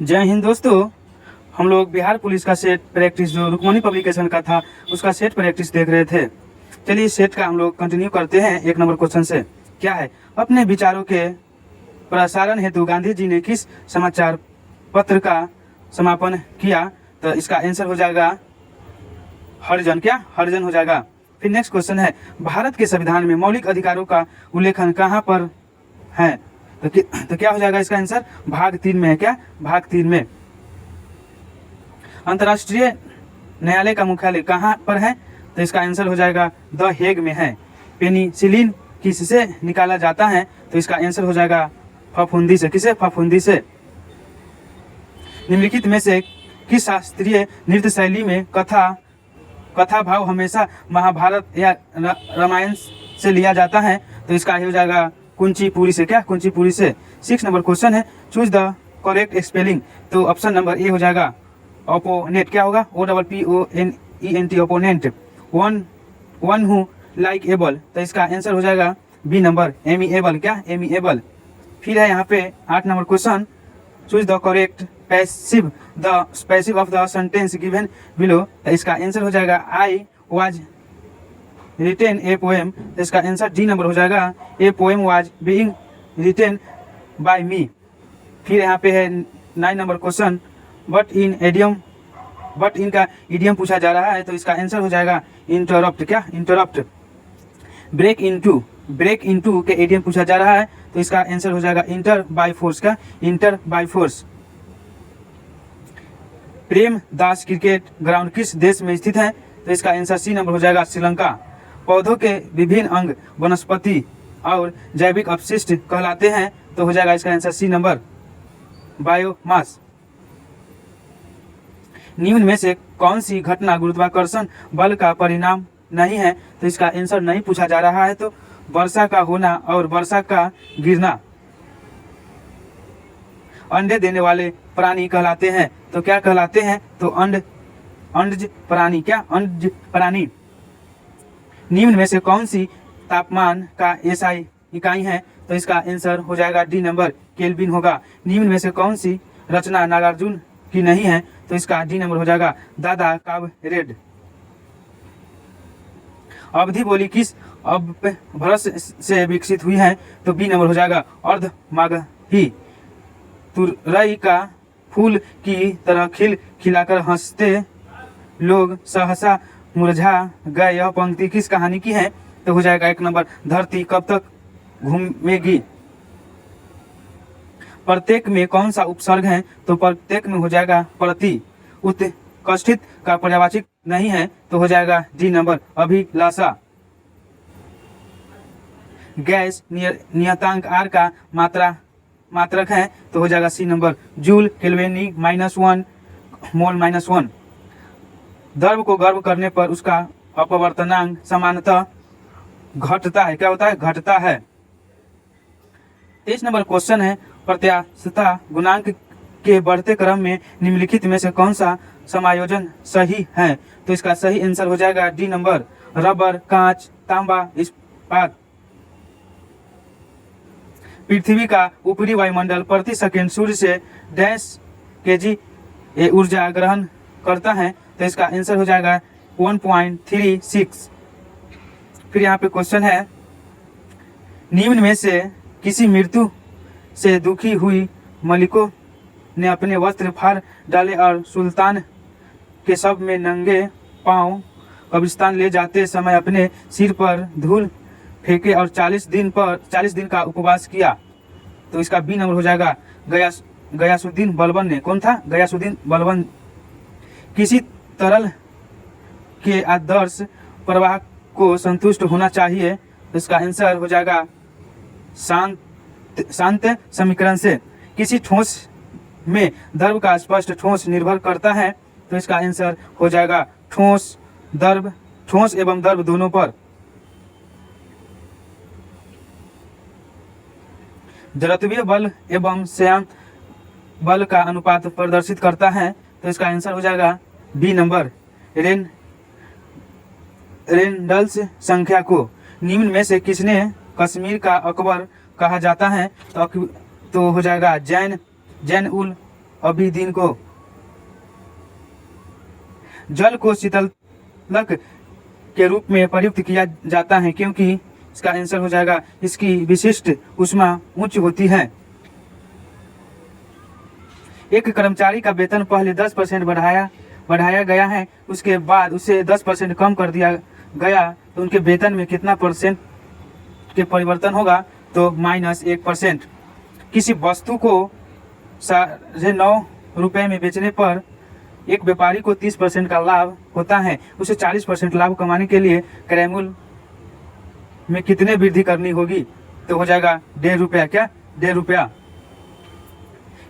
जय हिंद दोस्तों। हम लोग बिहार पुलिस का सेट प्रैक्टिस जो रुक्मणी पब्लिकेशन का था उसका सेट प्रैक्टिस देख रहे थे। चलिए इस सेट का हम लोग कंटिन्यू करते हैं। 1 नंबर क्वेश्चन से क्या है, अपने विचारों के प्रसारण हेतु गांधी जी ने किस समाचार पत्र का समापन किया? तो इसका आंसर हो जाएगा हरिजन। क्या हरिजन हो जाएगा। फिर नेक्स्ट क्वेश्चन है, भारत के संविधान में मौलिक अधिकारों का उल्लेखन कहाँ पर है? तो क्या हो जाएगा इसका आंसर? भाग 3 में है। क्या भाग 3 में। अंतर्राष्ट्रीय न्यायालय का मुख्यालय कहाँ पर है? तो इसका आंसर हो जाएगा द हेग में है। पेनिसिलिन किससे निकाला जाता है? तो इसका आंसर हो जाएगा फफूंदी से। किसे? फफूंदी से। निम्नलिखित में से किस शास्त्रीय नृत्य शैली में कथा भाव हमेशा महाभारत या रामायण से लिया जाता है? तो इसका हो जाएगा कुंचीपुरी से। क्या कुंचीपुरी से। 6 नंबर क्वेश्चन है, चूज द करेक्ट स्पेलिंग। तो ऑप्शन नंबर ए हो जाएगा ओपोनेंट। क्या होगा? OPPONENT opponent. One who like able. तो इसका आंसर हो जाएगा बी नंबर एमिएबल। क्या एमिएबल। फिर है यहाँ पे 8 number question, choose the correct passive of the sentence given below. तो इसका आंसर हो जाएगा I was written a poem. तो इसका आंसर डी नंबर हो जाएगा a poem was being written by me. फिर यहाँ पे है 9 नंबर क्वेश्चन, बट इनका इडियम पूछा जा रहा है। तो इसका आंसर हो जाएगा इंटरप्ट। क्या इंटरप्ट। ब्रेक इनटू के इडियम पूछा जा रहा है। तो इसका आंसर हो जाएगा इंटर बाय फोर्स। का inter by force. Prem Das cricket ground किस देश में स्थित है? तो इसका आंसर सी नंबर हो जाएगा श्रीलंका। पौधों के विभिन्न अंग वनस्पति और जैविक अपशिष्ट कहलाते हैं। तो हो जाएगा इसका आंसर सी नंबर बायोमास। निम्न में से कौन सी घटना गुरुत्वाकर्षण बल का परिणाम नहीं है? तो इसका आंसर नहीं पूछा जा रहा है। तो वर्षा का होना और वर्षा का गिरना अंडे देने वाले प्राणी कहलाते हैं। तो क्या कहलाते हैं? तो अंडज प्राणी। क्या अंडज प्राणी। निम्न में से कौन सी तापमान का एसआई इकाई है? तो इसका आंसर हो जाएगा डी नंबर केल्विन होगा। निम्न में से कौन सी रचना नागार्जुन की नहीं है? तो इसका डी नंबर हो जाएगा दादा काबरेड। अवधि बोली किस अपभ्रंश से विकसित हुई है? तो बी नंबर हो जाएगा अर्धमागही। तुरई का फूल की तरह खिलाकर हंसते लोग सहसा मुरझा गए, यह पंक्ति किस कहानी की है? तो हो जाएगा 1 नंबर धरती कब तक घूमेगी। प्रत्येक में कौन सा उपसर्ग है? तो प्रत्येक में हो जाएगा प्रति। उत्कष्ठित का पर्यायवाची नहीं है। तो हो जाएगा डी नंबर अभिलाषा। गैस नियतांक आर का मात्रक है। तो हो जाएगा सी नंबर जूल केल्विनी -1 मोल -1। द्रव को गर्म करने पर उसका अपवर्तनांक सामान्यतः घटता है। क्या होता है? घटता है। 23 नंबर क्वेश्चन है, प्रत्यास्थता गुणांक के बढ़ते क्रम में निम्नलिखित में से कौन सा समायोजन सही है? तो इसका सही आंसर हो जाएगा डी नंबर रबर, कांच, तांबा, इस्पात। पृथ्वी का ऊपरी वायुमंडल प्रति सेकंड सूर्य से डैश kg ऊर्जा ग्रहण करता है। तो इसका आंसर हो जाएगा 1.36। फिर यहाँ पे क्वेश्चन है, निम्न में से किसी मृत्यु से दुखी हुई मलिकों ने अपने वस्त्र फाड़ डाले और सुल्तान के शव में नंगे पांव कब्रिस्तान ले जाते समय अपने सिर पर धूल फेंके और 40 दिन का उपवास किया। तो इसका बी नंबर हो जाएगा गयासुद्दीन बलबन ने। कौन था? गयासुद्दीन बलबन। किसी तरल के आदर्श प्रवाह को संतुष्ट होना चाहिए। तो इसका आंसर हो जाएगा शांत समीकरण से। किसी ठोस में द्रव का स्पष्ट ठोस निर्भर करता है। तो इसका आंसर हो जाएगा ठोस एवं द्रव दोनों पर। जड़त्वीय बल एवं श्याम बल का अनुपात प्रदर्शित करता है। तो इसका आंसर हो जाएगा बी नंबर रेनॉल्ड्स संख्या को। निम्न में से किसने कश्मीर का अकबर कहा जाता है? तो हो जाएगा जैन उल अभी दिन को। जल को शीतलक के रूप में प्रयुक्त किया जाता है क्योंकि इसका आंसर हो जाएगा इसकी विशिष्ट ऊष्मा उच्च होती है। एक कर्मचारी का वेतन पहले 10% बढ़ाया गया है, उसके बाद उसे 10% कम कर दिया गया, तो उनके वेतन में कितना परसेंट के परिवर्तन होगा? तो -1%। किसी वस्तु को 9.5 रुपये में बेचने पर एक व्यापारी को 30% का लाभ होता है, उसे 40% लाभ कमाने के लिए क्रय मूल्य में कितने वृद्धि करनी होगी? तो हो जाएगा 1.5 रुपया। क्या 1.5 रुपया।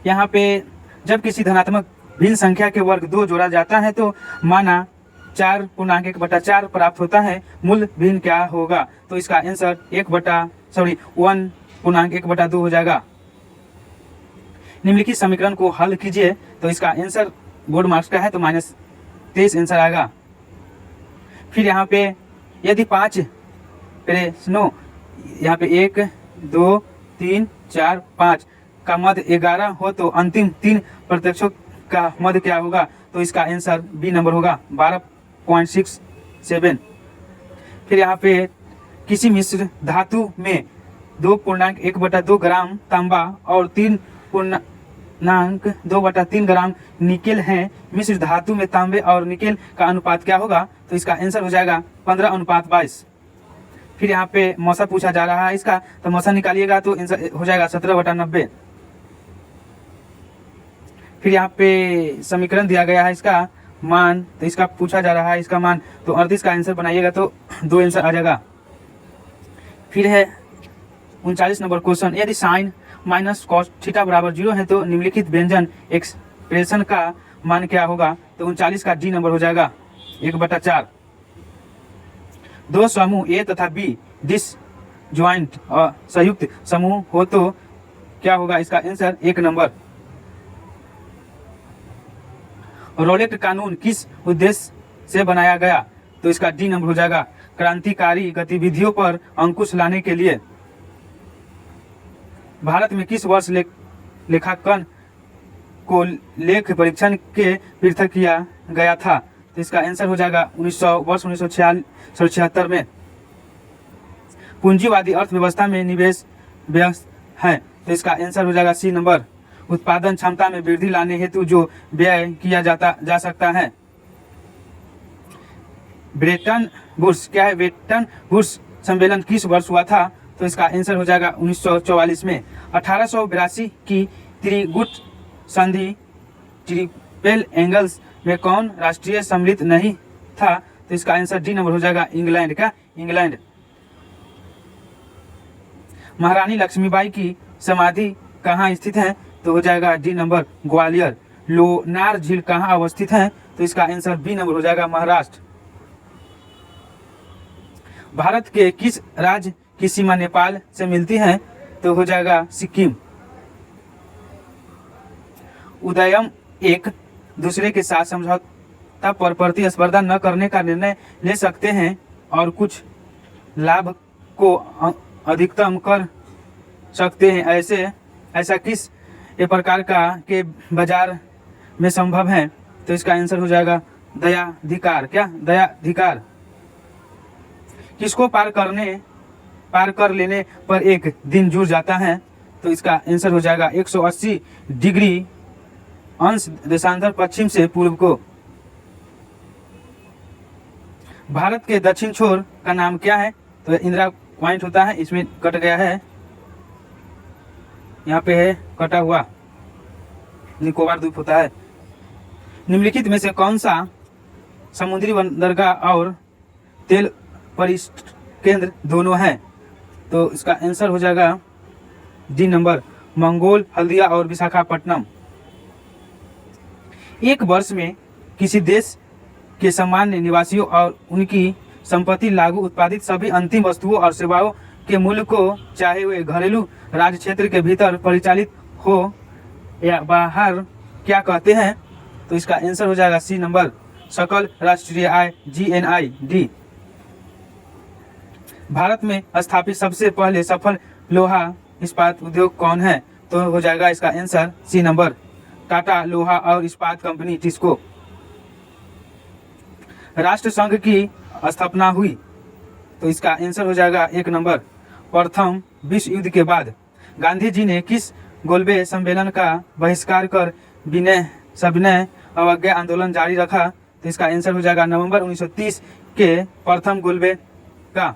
यहाँ पे जब किसी धनात्मक भिन्न संख्या के वर्ग 2 जोड़ा जाता है तो माना 4.1/4 प्राप्त होता है, मूल भिन्न क्या होगा? तो इसका आंसर 1.1/2 हो जाएगा। निम्नलिखित समीकरण को हल कीजिए, तो इसका आंसर बोर्ड मार्क्स का है तो -23 आंसर आएगा। फिर यहाँ पे यदि 5 प्रश्नों, यहाँ पे 1 2 3 4 5 का मध्य 11 हो तो अंतिम 3 प्रत्यक्षों का मध्य क्या होगा? तो इसका आंसर बी नंबर होगा 12.67। फिर यहाँ पे किसी मिश्र धातु में 2.1/2 ग्राम तांबा और 3.2/3 ग्राम निकेल है, मिश्र धातु में तांबे और निकेल का अनुपात क्या होगा? तो इसका आंसर हो जाएगा 15:22। फिर यहाँ पे मौसा पूछा जा रहा है इसका, तो मौसा निकालिएगा तो आंसर हो जाएगा 17/90। फिर यहाँ पे समीकरण दिया गया है इसका मान, तो इसका पूछा जा रहा है इसका मान, तो 38 का आंसर बनाइएगा तो 2 आंसर आ जाएगा। फिर है 39 नंबर क्वेश्चन, यदि साइन माइनस कॉस थीटा बराबर 0 है तो निम्नलिखित व्यंजन एक्सप्रेशन का मान क्या होगा? तो 39 का डी नंबर हो जाएगा 1/4। दो समूह ए तथा बी डिसजॉइंट और संयुक्त समूह हो तो क्या होगा? इसका आंसर 1 नंबर। रोलेट कानून किस उद्देश्य से बनाया गया? तो इसका डी नंबर हो जाएगा क्रांतिकारी गतिविधियों पर अंकुश लाने के लिए। भारत में किस वर्ष लेखांकन को लेख परीक्षण के पृथक किया गया था? तो इसका आंसर हो जाएगा 1976 में। पूंजीवादी अर्थव्यवस्था में निवेश व्यस्त है, तो इसका आंसर हो जाएगा सी नंबर। उत्पादन क्षमता में वृद्धि लाने हेतु जो व्यय किया जा सकता है। ब्रेटन वुड्स क्या है? ब्रेटन वुड्स सम्मेलन किस वर्ष हुआ था? तो इसका आंसर हो जाएगा 1944 में। 1882 की त्रिगुट संधि ट्रिपल एंगल्स में कौन राष्ट्रीय सम्मिलित नहीं था? तो इसका आंसर डी नंबर हो जाएगा इंग्लैंड। क्या इंग्लैंड। महारानी लक्ष्मीबाई की समाधि कहाँ स्थित है? तो हो जाएगा डी नंबर ग्वालियर। लोनार झील कहाँ अवस्थित है? तो इसका आंसर बी नंबर हो जाएगा महाराष्ट्र। भारत के किस राज्य की सीमा नेपाल से मिलती है? तो हो जाएगा सिक्किम। उदयम एक दूसरे के साथ समझौता पर प्रतिस्पर्धा न करने का निर्णय ले सकते हैं और कुछ लाभ को अधिकतम कर सकते हैं। ऐसा किस प्रकार का के बाजार में संभव है? तो इसका आंसर हो जाएगा दयाधिकार। क्या दयाधिकार। किसको पार कर लेने पर एक दिन जुड़ जाता है? तो इसका आंसर हो जाएगा 180 डिग्री अंश देशांतर पश्चिम से पूर्व को। भारत के दक्षिण छोर का नाम क्या है? तो इंदिरा पॉइंट होता है, इसमें कट गया है, यहाँ पे है कटा हुआ, निकोबार द्वीप होता है। निम्नलिखित में से कौन सा समुद्री बंदरगाह और तेल परिष्ठ केंद्र दोनों है? तो इसका आंसर हो जाएगा डी नंबर मंगोल, हल्दिया और विशाखापट्टनम। एक वर्ष में किसी देश के सामान्य निवासियों और उनकी संपत्ति लागू उत्पादित सभी अंतिम वस्तुओं और सेवाओं के मूल्य को चाहे वे घरेलू राज्य क्षेत्र के भीतर परिचालित हो या बाहर क्या कहते हैं? तो इसका आंसर हो जाएगा सी नंबर सकल राष्ट्रीय आय GNI। भारत में स्थापित सबसे पहले सफल लोहा इस्पात उद्योग कौन है? तो हो जाएगा इसका आंसर सी नंबर टाटा लोहा और इस्पात कंपनी टिस्को। राष्ट्र संघ की स्थापना हुई, तो इसका आंसर हो जाएगा 1 नंबर प्रथम विश्व युद्ध के बाद। गांधी जी ने किस गोलबे सम्मेलन का बहिष्कार कर विनय सविनय अवज्ञा आंदोलन जारी रखा, तो इसका आंसर हो जाएगा नवंबर 1930 के प्रथम गोलबे का।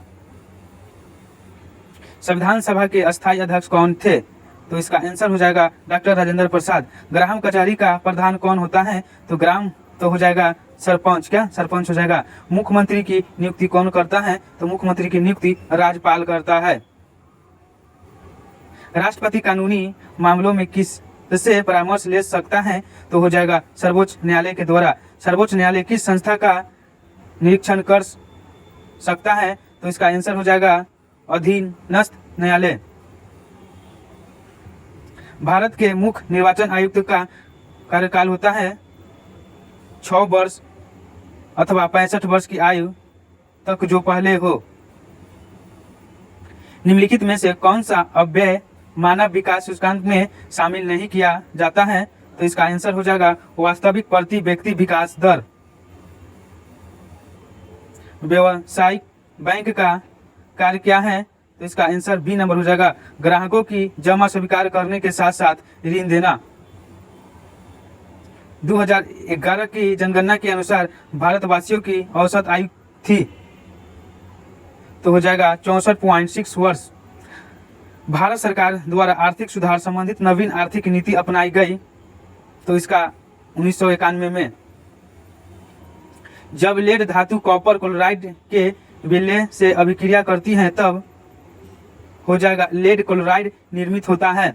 संविधान सभा के अस्थायी अध्यक्ष कौन थे, तो इसका आंसर हो जाएगा डॉक्टर राजेंद्र प्रसाद। ग्राम कचहरी का प्रधान कौन होता है, तो ग्राम तो हो जाएगा सरपंच, क्या सरपंच हो जाएगा। मुख्यमंत्री की नियुक्ति कौन करता है, तो मुख्यमंत्री की नियुक्ति राज्यपाल करता है। राष्ट्रपति कानूनी मामलों में किस से परामर्श ले सकता है, तो हो जाएगा सर्वोच्च न्यायालय के द्वारा। सर्वोच्च न्यायालय किस संस्था का निरीक्षण कर सकता है, तो इसका आंसर हो जाएगा अधीनस्थ न्यायालय। भारत के मुख्य निर्वाचन आयुक्त का कार्यकाल होता है 6 वर्ष अथवा 65 वर्ष की आयु तक जो पहले हो। निम्नलिखित में से कौन सा अव्यय मानव विकास सूचकांक में शामिल नहीं किया जाता है, तो इसका आंसर हो जाएगा वास्तविक प्रति व्यक्ति विकास दर। व्यवसायिक बैंक का कार्य क्या है, तो इसका आंसर बी नंबर हो जाएगा ग्राहकों की जमा स्वीकार करने के साथ साथ ऋण देना। 2011 की जनगणना के अनुसार भारतवासियों की औसत आयु थी, तो हो जाएगा 64.6 वर्ष। भारत सरकार द्वारा आर्थिक सुधार संबंधित नवीन आर्थिक नीति अपनाई गई, तो इसका 1991 में। जब लेड धातु कॉपर क्लोराइड के विलय से अभिक्रिया करती है, तब हो जाएगा लेड क्लोराइड निर्मित होता है।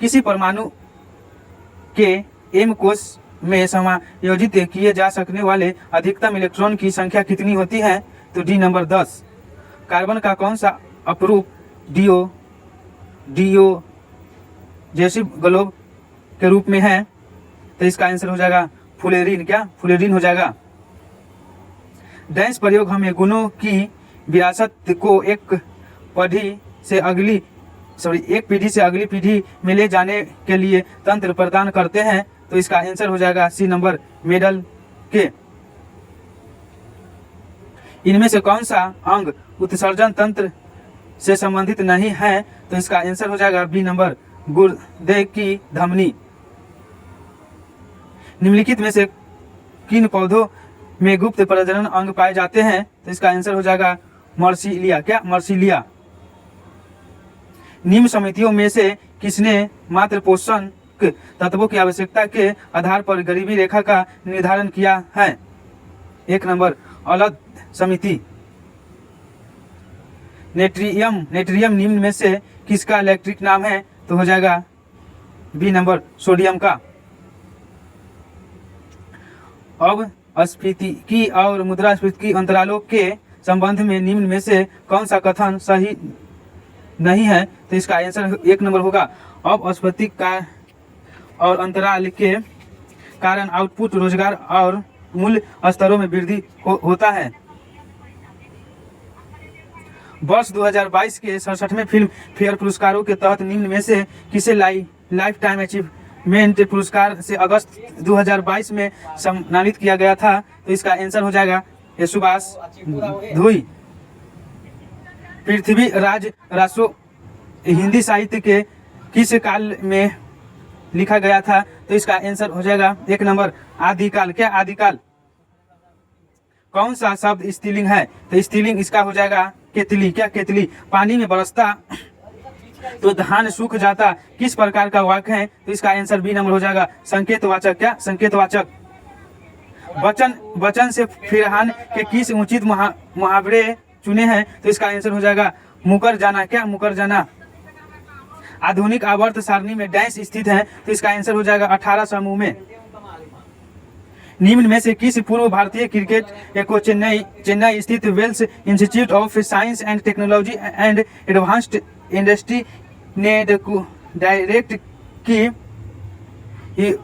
किसी परमाणु के एम कोश में समायोजित किए जा सकने वाले अधिकतम इलेक्ट्रॉन की संख्या कितनी होती है, तो डी नंबर 10। कार्बन का कौन सा अपरूप डीओ जैसी ग्लोब के रूप में है, तो इसका आंसर हो जाएगा फुलेरिन, क्या फुलेरिन हो जाएगा। डैश प्रयोग हमें गुणों की विरासत को एक पीढ़ी से अगली पीढ़ी में ले जाने के लिए तंत्र प्रदान करते हैं, तो इसका आंसर हो जाएगा सी नंबर मेडल के। इनमें से कौन सा अंग उत्सर्जन तंत्र से संबंधित नहीं है, तो इसका आंसर हो जाएगा बी नंबर गुर्दे की धमनी। निम्नलिखित में से किन पौधों में गुप्त प्रजनन अंग पाए जाते हैं, तो इसका आंसर हो जाएगा मर्सिलिया, क्या मर्सिलिया। निम्न समितियों में से किसने मात्र पोषण तत्वों की आवश्यकता के आधार पर गरीबी रेखा का निर्धारण किया है? 1 नंबर अलग समिति। नेट्रियम निम्न में से किसका इलेक्ट्रिक नाम है, तो हो जाएगा बी नंबर सोडियम का। अब स्फीति और मुद्रास्फीति अंतरालों के संबंध में निम्न में से कौन सा कथन सही नहीं है, तो इसका आंसर 1 नंबर होगा अब स्फीति का और अंतराल के कारण आउटपुट रोजगार और मूल्य स्तरों में वृद्धि होता है। वर्ष 2022 के 67वें फिल्म फेयर पुरस्कारों के तहत निम्न में से किसे लाइफ टाइम अचीवमेंट पुरस्कार से अगस्त 2022 में सम्मानित किया गया था, तो इसका आंसर हो जाएगा सुभाष धुई। पृथ्वीराज रासो हिंदी साहित्य के किस काल में लिखा गया था, तो इसका आंसर हो जाएगा 1 नंबर आदिकाल, क्या आदिकाल। कौन सा शब्द स्त्रीलिंग है, तो स्त्रीलिंग इसका हो जाएगा केतली, क्या केतली। पानी में बरसता तो धान सूख जाता किस प्रकार का वाक्य है, तो इसका आंसर बी नंबर हो जाएगा संकेतवाचक, क्या संकेतवाचक। वचन से फिरहान के किस उचित मुहावरे चुने हैं, तो इसका आंसर हो जाएगा मुकर जाना, क्या मुकर जाना। आधुनिक आवर्त सारणी में डैश स्थित है, तो इसका आंसर हो जाएगा 18 समूह में। निम्न में से किस पूर्व भारतीय क्रिकेट को चेन्नई स्थित Vels Institute of Science and Technology and Advanced Industry ने डायरेक्ट की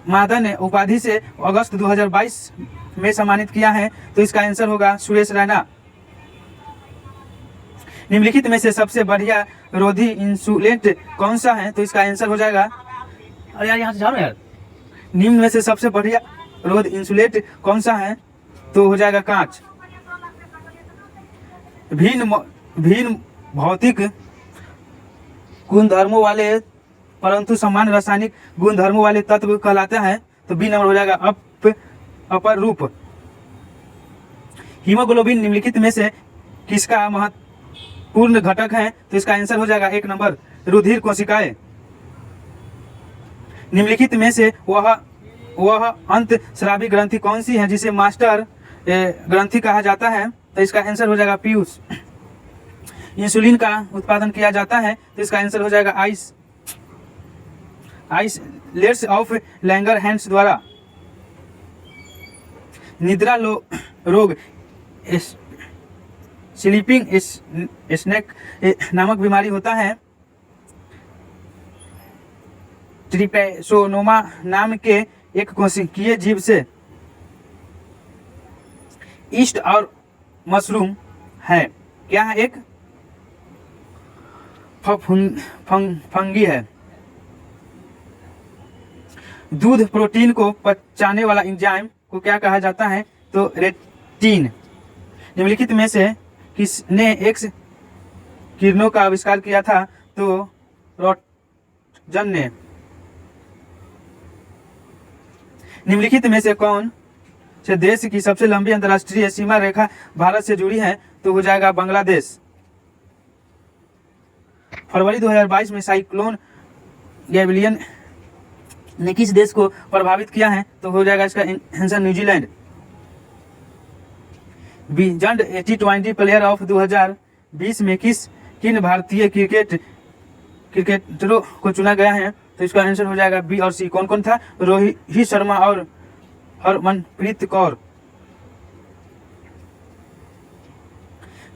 मादन उपाधि से अगस्त 2022 में सम्मानित किया है, तो इसका आंसर होगा सुरेश रैना। निम्नलिखित में से सबसे बढ़िया रोधी इंसुलेंट कौन सा है, तो इसका आंसर हो जाएगा अरे यार यहाँ से जाओ ना यार। निम्न में से सबसे बढ़िया रोध इंसुलेट कौन सा है? तो हो जाएगा कांच। भिन्न भौतिक गुणधर्मों वाले परंतु समान रासायनिक गुणधर्मों वाले तत्व कहलाते हैं। तो बी नंबर हो जाएगा अपर रूप। हीमोग्लोबिन निम्नलिखित में से किसका महत्वपूर्ण घटक है? तो इसका आंसर हो जाएगा 1 नंबर रुधिर कोशिकाएं। निम्नलिखित में से वह अंतस्रावी ग्रंथि कौन सी है जिसे मास्टर ग्रंथि कहा जाता है? तो इसका आंसर हो जाएगा पीयूष। इंसुलिन का उत्पादन किया जाता है तो इसका आंसर हो जाएगा आइसलेट्स ऑफ लैंगरहैंस द्वारा। निद्रा रोग स्लीपिंग स्नेक नामक बीमारी होता है। ट्रिपैसोनोमा नाम के एक कोशिकीय जीव से ईस्ट और मशरूम है। क्या है? एक फंगी है। दूध प्रोटीन को पचाने वाला एंजाइम को क्या कहा जाता है? तो रेटिन। निम्नलिखित में से किसने एक्स किरणों का आविष्कार किया था? तो रॉटजन ने। निम्नलिखित में से कौन से देश की सबसे लंबी अंतर्राष्ट्रीय सीमा रेखा भारत से जुड़ी है? तो हो जाएगा बांग्लादेश। फरवरी 2022 में साइक्लोन गैब्रियल ने किस देश को प्रभावित किया है? तो हो जाएगा इसका answer New Zealand. Vision T20 player of 2020 में किन भारतीय क्रिकेटरों को चुना गया है? तो इसका आंसर हो जाएगा बी और सी। कौन कौन था? रोहित शर्मा और हरमनप्रीत कौर।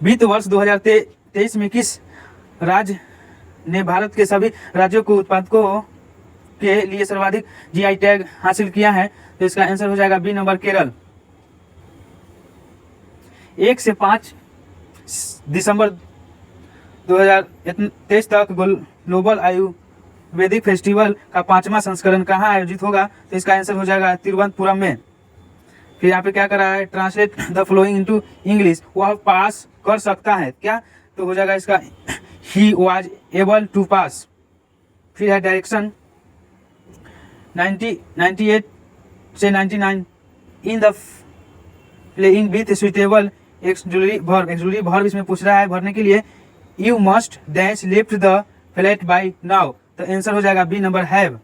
वित्त वर्ष 2023 में किस राज्य ने भारत के सभी राज्यों को उत्पादकों के लिए सर्वाधिक जीआई टैग हासिल किया है? तो इसका आंसर हो जाएगा बी नंबर केरल। 1 से 5 दिसंबर 2023 तक ग्लोबल आयुर्वेदिक फेस्टिवल का 5वां संस्करण कहाँ आयोजित होगा? तो इसका आंसर हो जाएगा तिरुवनंतपुरम में। फिर यहाँ पे क्या कर रहा है? Translate the flowing into English. वह पास कर सकता है क्या? तो हो जाएगा इसका he was able to pass. फिर है डायरेक्शन 98 से 99 in the playing with suitable exclusive verb इसमें पूछ रहा है भरने के लिए। You must dash lift the flat by now. तो आंसर हो जाएगा B number have.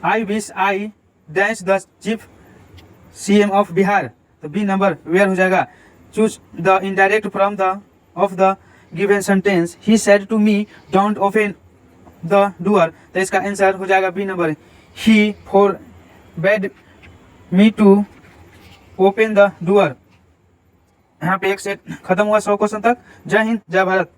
I wish I dash the chief CM of Bihar. तो बी नंबर वेयर हो जाएगा। Choose the indirect from the of the given sentence. He said to me don't open the door. तो इसका answer हो जाएगा B number. He forbade me to open the door. यहाँ पे एक सेट खत्म हुआ 100 क्वेश्चन तक। जय हिंद, जय भारत।